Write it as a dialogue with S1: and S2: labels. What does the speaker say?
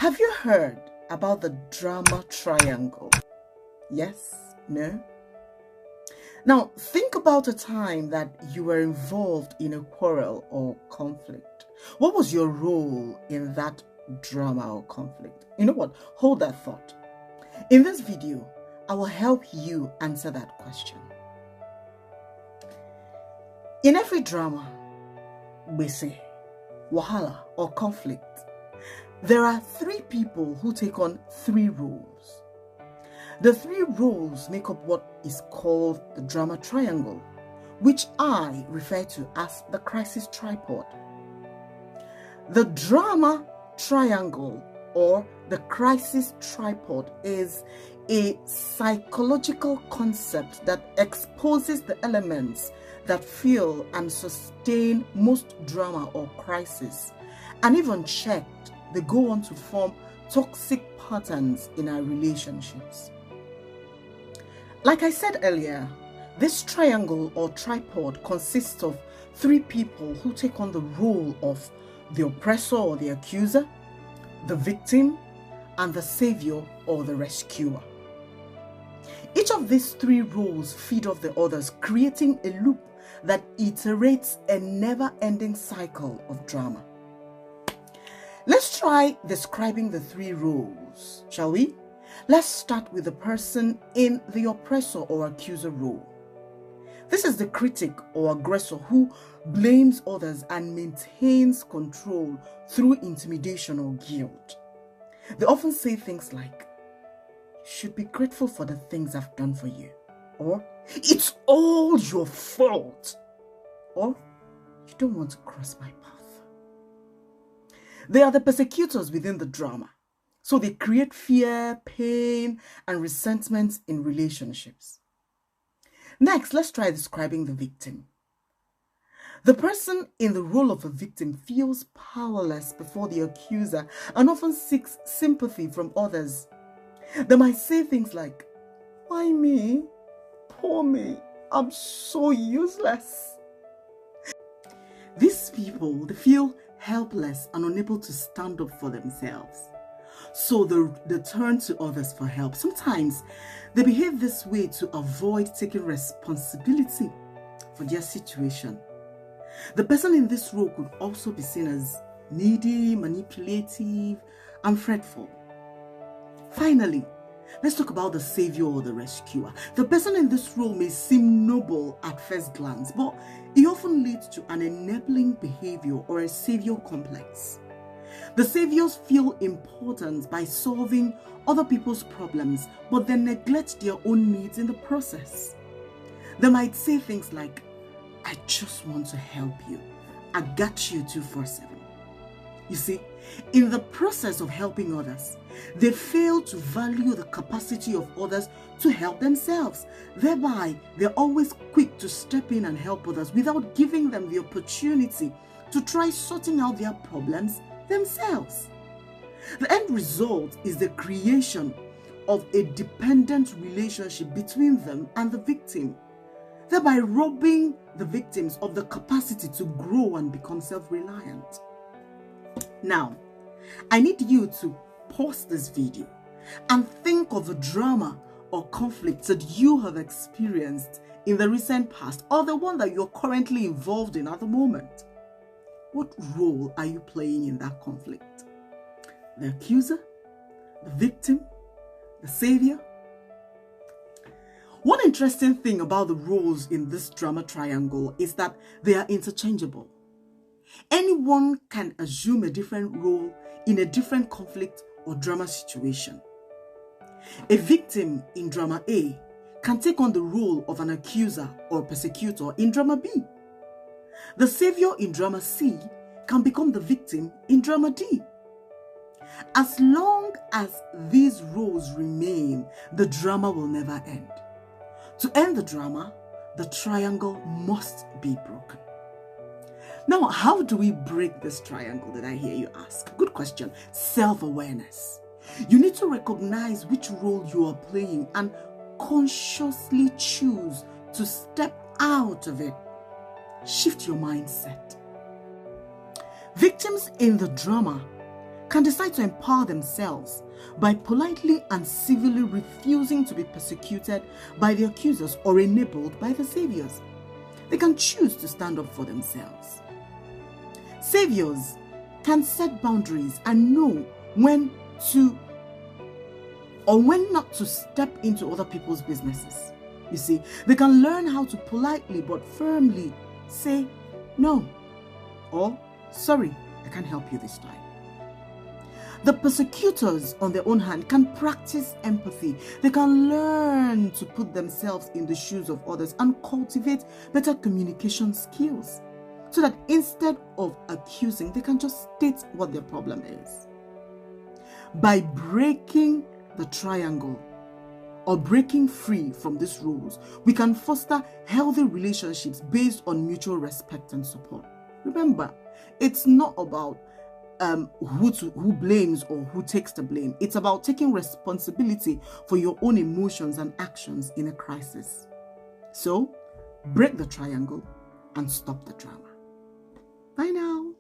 S1: Have you heard about the drama triangle? Yes? No? Now, think about a time that you were involved in a quarrel or conflict. What was your role in that drama or conflict? You know what? Hold that thought. In this video, I will help you answer that question. In every drama, bese, wahala, or conflict, there are three people who take on three roles. The three roles make up what is called the drama triangle, which I refer to as the crisis tripod. The drama triangle or the crisis tripod is a psychological concept that exposes the elements that fuel and sustain most drama or crisis, and even checked, they go on to form toxic patterns in our relationships. Like I said earlier, this triangle or tripod consists of three people who take on the role of the oppressor or the accuser, the victim, and the savior or the rescuer. Each of these three roles feed off the others, creating a loop that iterates a never-ending cycle of drama. Let's try describing the three roles, shall we? Let's start with the person in the oppressor or accuser role. This is the critic or aggressor who blames others and maintains control through intimidation or guilt. They often say things like, "You should be grateful for the things I've done for you," or "It's all your fault," or "You don't want to cross my path." They are the persecutors within the drama, so they create fear, pain, and resentment in relationships. Next, let's try describing the victim. The person in the role of a victim feels powerless before the accuser and often seeks sympathy from others. They might say things like, "Why me? Poor me. I'm so useless." These people, they feel helpless and unable to stand up for themselves. So they turn to others for help. Sometimes they behave this way to avoid taking responsibility for their situation. The person in this role could also be seen as needy, manipulative, and fretful. Finally, let's talk about the savior or the rescuer. The person in this role may seem noble at first glance, but it often leads to an enabling behavior or a savior complex. The saviors feel important by solving other people's problems, but they neglect their own needs in the process. They might say things like, "I just want to help you. I got you 24/7. You see, in the process of helping others, they fail to value the capacity of others to help themselves. Thereby, they're always quick to step in and help others without giving them the opportunity to try sorting out their problems themselves. The end result is the creation of a dependent relationship between them and the victim, thereby robbing the victims of the capacity to grow and become self-reliant. Now, I need you to pause this video and think of a drama or conflict that you have experienced in the recent past or the one that you're currently involved in at the moment. What role are you playing in that conflict? The accuser? The victim? The savior? One interesting thing about the roles in this drama triangle is that they are interchangeable. Anyone can assume a different role in a different conflict or drama situation. A victim in drama A can take on the role of an accuser or persecutor in drama B. The savior in drama C can become the victim in drama D. As long as these roles remain, the drama will never end. To end the drama, the triangle must be broken. Now, how do we break this triangle, did I hear you ask? Good question. Self-awareness. You need to recognize which role you are playing and consciously choose to step out of it. Shift your mindset. Victims in the drama can decide to empower themselves by politely and civilly refusing to be persecuted by the accusers or enabled by the saviors. They can choose to stand up for themselves. Saviors can set boundaries and know when to or when not to step into other people's businesses. You see, they can learn how to politely but firmly say no or sorry, I can't help you this time. The persecutors, on their own hand, can practice empathy. They can learn to put themselves in the shoes of others and cultivate better communication skills so that instead of accusing, they can just state what their problem is. By breaking the triangle or breaking free from these rules, we can foster healthy relationships based on mutual respect and support. Remember, it's not about who blames or who takes the blame. It's about taking responsibility for your own emotions and actions in a crisis. So, break the triangle and stop the drama. Bye now.